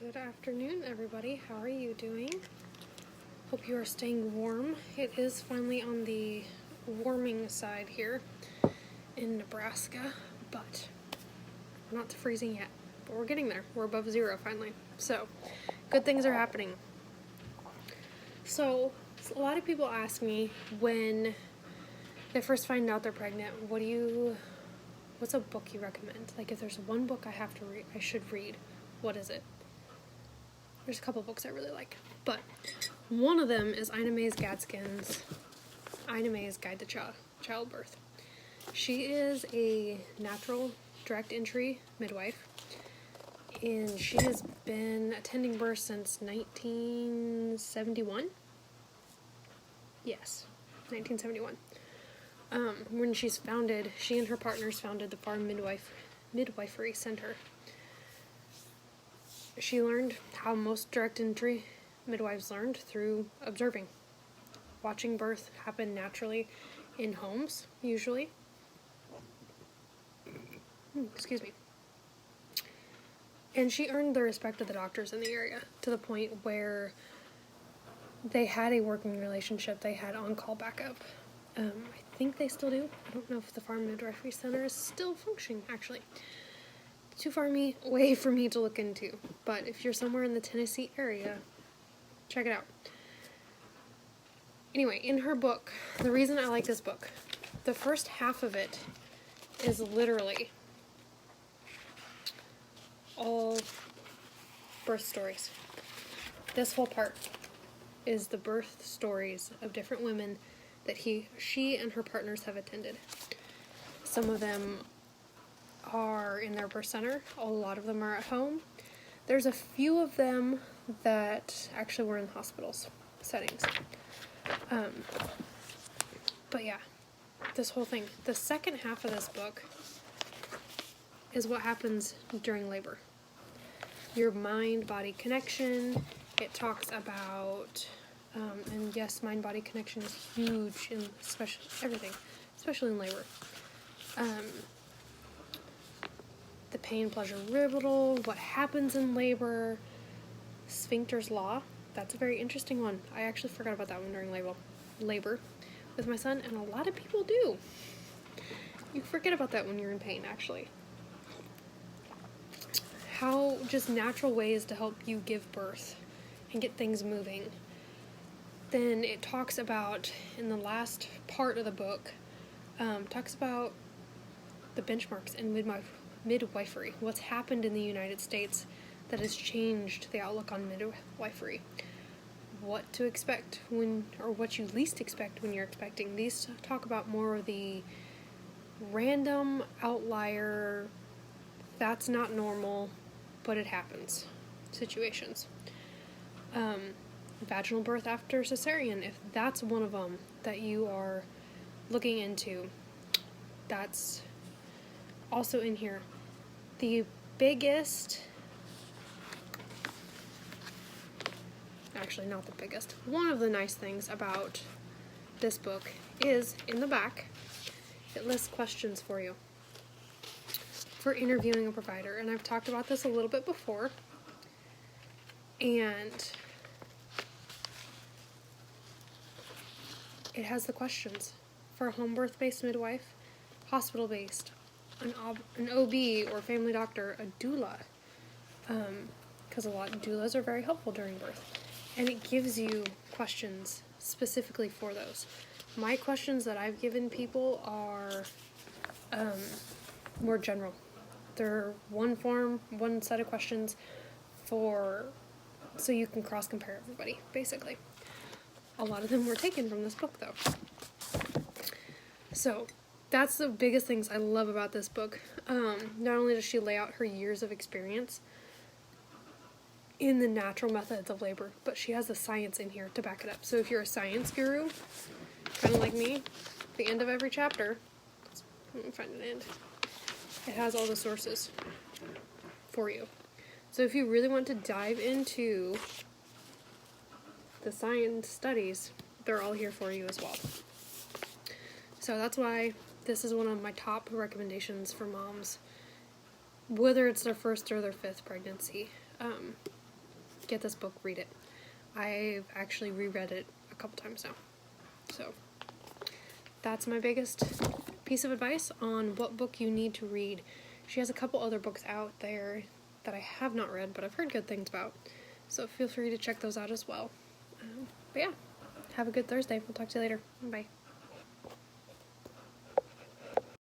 Good afternoon, everybody. How are you doing? Hope you are staying warm. It is finally on the warming side here in Nebraska, but we're not freezing yet. But we're getting there. We're above zero finally. So, good things are happening. So, a lot of people ask me when they first find out they're pregnant, what's a book you recommend? Like, if there's one book I should read, what is it? There's a couple books I really like, but one of them is Ina May Gadsden's Ina May's Guide to Childbirth. She is a natural direct entry midwife, and she has been attending birth since 1971. Yes, 1971. When she and her partners founded the Farm Midwifery Center. She learned how most direct entry midwives learned through observing, watching birth happen naturally in homes, usually. Excuse me. And she earned the respect of the doctors in the area to the point where they had a working relationship. They had on-call backup. I think they still do. I don't know if the Farm Midwifery Center is still functioning, actually. Too far away for me to look into, but if you're somewhere in the Tennessee area, check it out. Anyway, in her book, the reason I like this book, the first half of it is literally all birth stories. This whole part is the birth stories of different women that she and her partners have attended. Some of them are in their birth center. A lot of them are at home. There's a few of them that actually were in hospitals settings. But yeah, this whole thing. The second half of this book is what happens during labor. Your mind-body connection. It talks about, and yes, mind-body connection is huge in especially in labor. The pain, pleasure, rivetal, what happens in labor, sphincter's law. That's a very interesting one. I actually forgot about that one during labor with my son, and a lot of people do. You forget about that when you're in pain, actually. How just natural ways to help you give birth and get things moving. Then it talks about, in the last part of the book, talks about the benchmarks in midwifery, what's happened in the United States that has changed the outlook on midwifery, what to expect or what you least expect when you're expecting. These talk about more of the random outlier, that's not normal, but it happens situations. Vaginal birth after cesarean, if that's one of them that you are looking into, that's also in here. The biggest, actually not the biggest, one of the nice things about this book is in the back, it lists questions for you for interviewing a provider. And I've talked about this a little bit before. And it has the questions for a home birth-based midwife, hospital-based, an OB or family doctor, a doula, because a lot of doulas are very helpful during birth, and it gives you questions specifically for those. My questions that I've given people are more general. They're one set of questions so you can cross-compare everybody, basically. A lot of them were taken from this book, though. So that's the biggest things I love about this book. Not only does she lay out her years of experience in the natural methods of labor, but she has the science in here to back it up. So if you're a science guru, kind of like me, at the end of every chapter, let me find an end, it has all the sources for you. So if you really want to dive into the science studies, they're all here for you as well. So that's why this is one of my top recommendations for moms, whether it's their first or their fifth pregnancy. get this book, read it. I've actually reread it a couple times now. So that's my biggest piece of advice on what book you need to read. She has a couple other books out there that I have not read, but I've heard good things about. So feel free to check those out as well. But yeah, have a good Thursday. We'll talk to you later. Bye.